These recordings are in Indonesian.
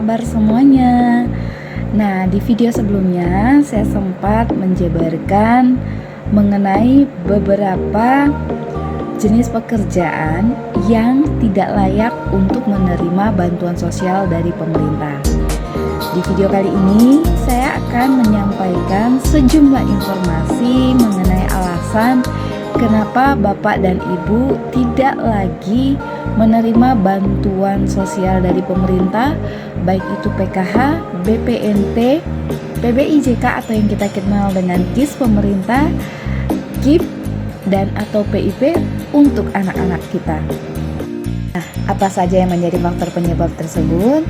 kabar semuanya? Nah, di video sebelumnya saya sempat menjabarkan mengenai beberapa jenis pekerjaan yang tidak layak untuk menerima bantuan sosial dari pemerintah. Di video kali ini saya akan menyampaikan sejumlah informasi mengenai alasan kenapa Bapak dan Ibu tidak lagi menerima bantuan sosial dari pemerintah, baik itu PKH, BPNT, PBIJK atau yang kita kenal dengan KIS pemerintah, KIP, dan atau PIP untuk anak-anak kita. Nah, apa saja yang menjadi faktor penyebab tersebut?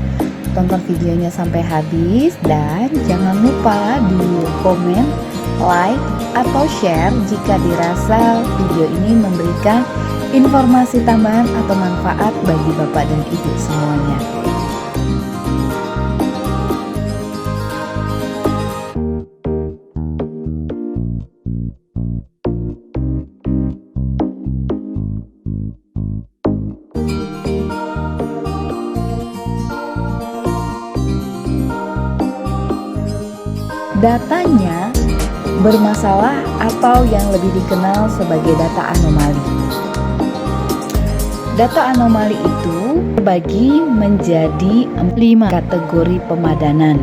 Tonton videonya sampai habis dan jangan lupa di komen, like, atau share jika dirasa video ini memberikan informasi tambahan atau manfaat bagi Bapak dan Ibu semuanya. Datanya bermasalah atau yang lebih dikenal sebagai data anomali. Data anomali itu terbagi menjadi 5 kategori pemadanan.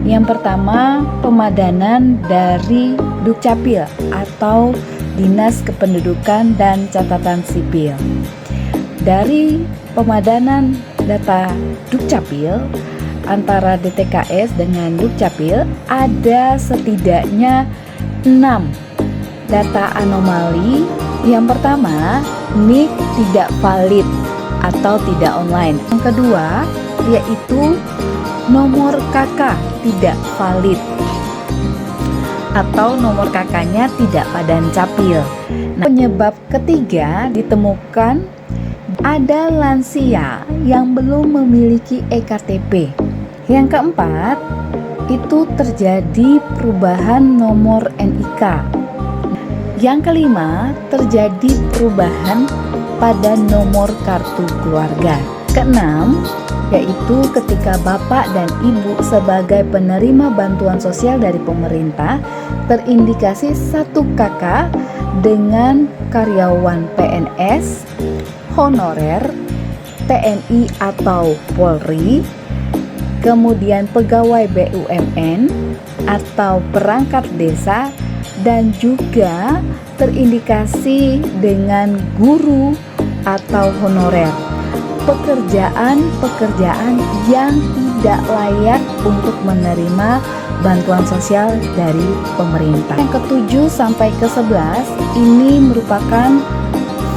Yang pertama, pemadanan dari Dukcapil atau Dinas Kependudukan dan Catatan Sipil. Dari pemadanan data Dukcapil antara DTKS dengan Dukcapil ada setidaknya 6 data anomali. Yang pertama, NIK tidak valid atau tidak online. Yang kedua, yaitu nomor KK tidak valid atau nomor KK-nya tidak padan capil. Nah, penyebab ketiga ditemukan ada lansia yang belum memiliki EKTP. Yang keempat, itu terjadi perubahan nomor NIK. Yang kelima, terjadi perubahan pada nomor kartu keluarga. Keenam, yaitu ketika Bapak dan Ibu sebagai penerima bantuan sosial dari pemerintah terindikasi 1 KK dengan karyawan PNS, honorer, TNI atau Polri, kemudian pegawai BUMN atau perangkat desa, dan juga terindikasi dengan guru atau honorer. Pekerjaan-pekerjaan yang tidak layak untuk menerima bantuan sosial dari pemerintah. Yang ke-7 sampai ke-11 ini merupakan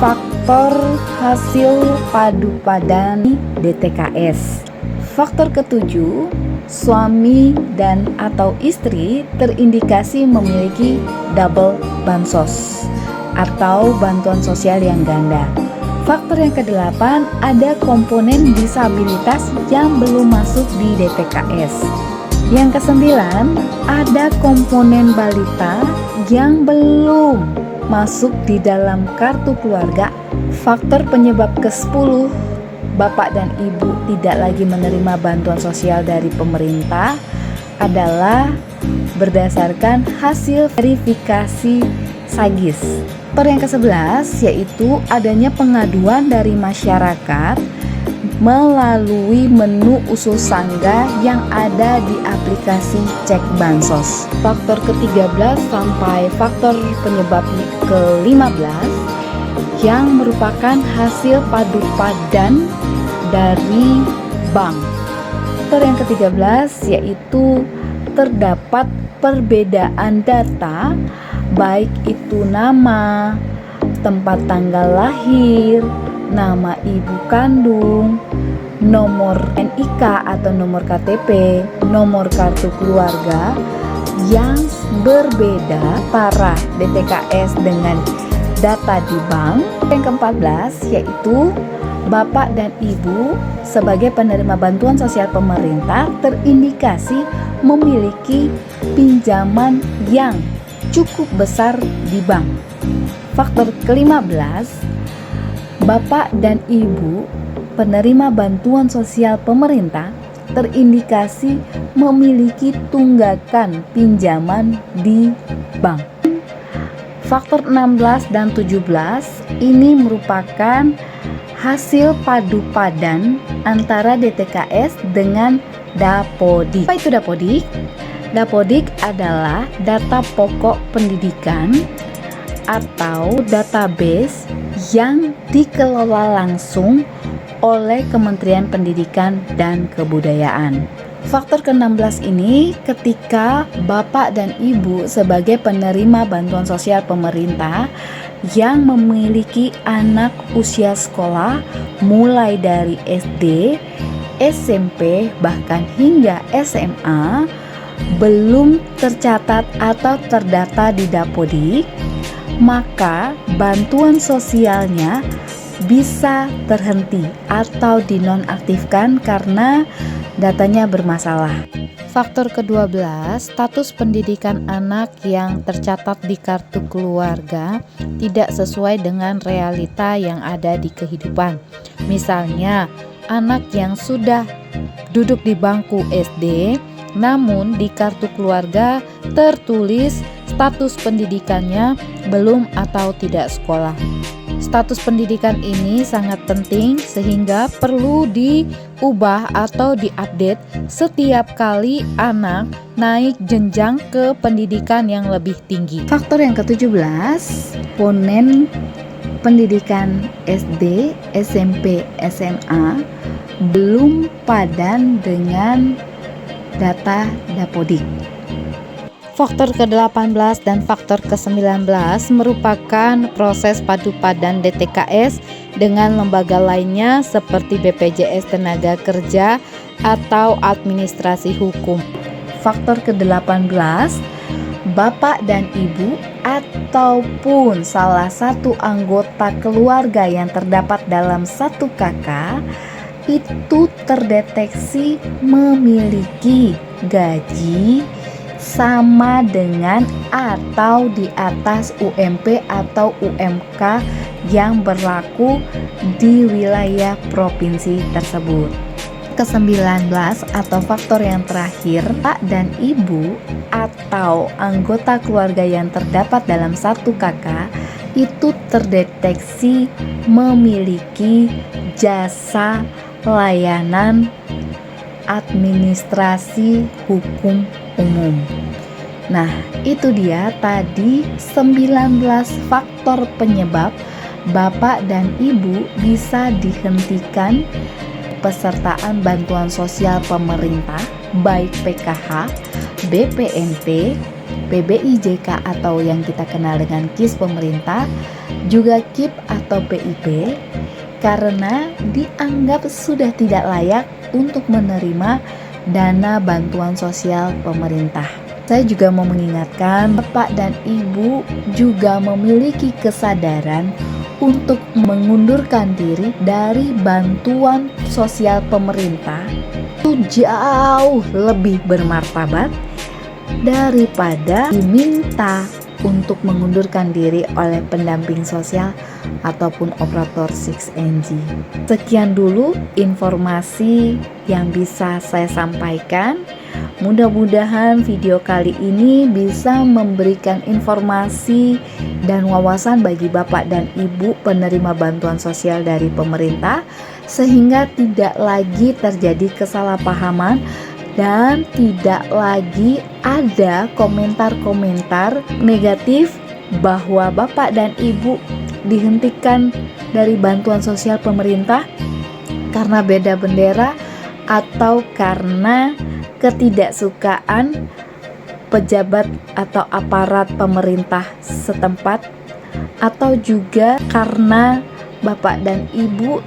faktor hasil padu padan DTKS. Faktor ke-7, suami dan atau istri terindikasi memiliki double bansos atau bantuan sosial yang ganda. Faktor yang ke-8, ada komponen disabilitas yang belum masuk di DTKS. Yang ke-9, ada komponen balita yang belum masuk di dalam kartu keluarga. Faktor penyebab ke-10, Bapak dan Ibu tidak lagi menerima bantuan sosial dari pemerintah adalah berdasarkan hasil verifikasi SAGIS. Faktor yang ke-11 yaitu adanya pengaduan dari masyarakat melalui menu usul sangga yang ada di aplikasi Cek Bansos. Faktor ke-13 sampai faktor penyebab ke-15 yang merupakan hasil padu padan dari bank. Faktor yang ke-13 yaitu terdapat perbedaan data baik itu nama, tempat tanggal lahir, nama ibu kandung, nomor NIK atau nomor KTP, nomor kartu keluarga yang berbeda para DTKS dengan data di bank. Yang ke-14 yaitu Bapak dan Ibu sebagai penerima bantuan sosial pemerintah terindikasi memiliki pinjaman yang cukup besar di bank. Faktor ke-15, Bapak dan Ibu penerima bantuan sosial pemerintah terindikasi memiliki tunggakan pinjaman di bank. Faktor 16 dan 17 ini merupakan hasil padu padan antara DTKS dengan Dapodik. Apa itu Dapodik? Dapodik adalah data pokok pendidikan atau database yang dikelola langsung oleh Kementerian Pendidikan dan Kebudayaan. Faktor ke-16 ini ketika Bapak dan Ibu sebagai penerima bantuan sosial pemerintah yang memiliki anak usia sekolah mulai dari SD, SMP, bahkan hingga SMA belum tercatat atau terdata di Dapodik, maka bantuan sosialnya bisa terhenti atau dinonaktifkan karena datanya bermasalah. Faktor ke-12, status pendidikan anak yang tercatat di kartu keluarga tidak sesuai dengan realita yang ada di kehidupan. Misalnya, anak yang sudah duduk di bangku SD, namun di kartu keluarga tertulis status pendidikannya belum atau tidak sekolah. Status pendidikan ini sangat penting sehingga perlu diubah atau diupdate setiap kali anak naik jenjang ke pendidikan yang lebih tinggi. Faktor yang ke-17, komponen pendidikan SD, SMP, SMA belum padan dengan data Dapodik. Faktor ke-18 dan faktor ke-19 merupakan proses padu padan DTKS dengan lembaga lainnya seperti BPJS Tenaga Kerja atau administrasi hukum. Faktor ke-18, Bapak dan Ibu ataupun salah satu anggota keluarga yang terdapat dalam satu KK itu terdeteksi memiliki gaji sama dengan atau di atas UMP atau UMK yang berlaku di wilayah provinsi tersebut. Ke-19 atau faktor yang terakhir, Pak dan Ibu atau anggota keluarga yang terdapat dalam satu KK itu terdeteksi memiliki jasa layanan administrasi hukum umum. Nah, itu dia tadi 19 faktor penyebab Bapak dan Ibu bisa dihentikan pesertaan bantuan sosial pemerintah baik PKH, BPNT, PBIJK atau yang kita kenal dengan KIS pemerintah, juga KIP atau PIP karena dianggap sudah tidak layak untuk menerima dana bantuan sosial pemerintah. Saya juga mau mengingatkan Bapak dan Ibu juga memiliki kesadaran untuk mengundurkan diri dari bantuan sosial pemerintah itu jauh lebih bermartabat daripada diminta untuk mengundurkan diri oleh pendamping sosial ataupun operator 6NG. Sekian dulu informasi yang bisa saya sampaikan. Mudah-mudahan video kali ini bisa memberikan informasi dan wawasan bagi Bapak dan Ibu penerima bantuan sosial dari pemerintah sehingga tidak lagi terjadi kesalahpahaman dan tidak lagi ada komentar-komentar negatif bahwa Bapak dan Ibu dihentikan dari bantuan sosial pemerintah karena beda bendera atau karena ketidaksukaan pejabat atau aparat pemerintah setempat atau juga karena Bapak dan Ibu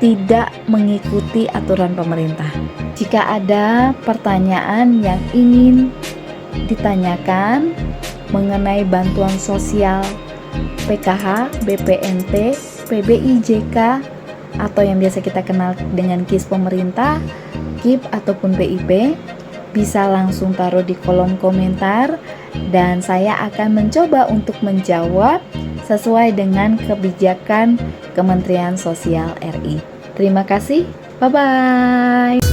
tidak mengikuti aturan pemerintah. Jika ada pertanyaan yang ingin ditanyakan mengenai bantuan sosial PKH, BPNT, PBIJK atau yang biasa kita kenal dengan KIS pemerintah, KIP ataupun PIP, bisa langsung taruh di kolom komentar dan saya akan mencoba untuk menjawab sesuai dengan kebijakan Kementerian Sosial RI. Terima kasih, bye-bye.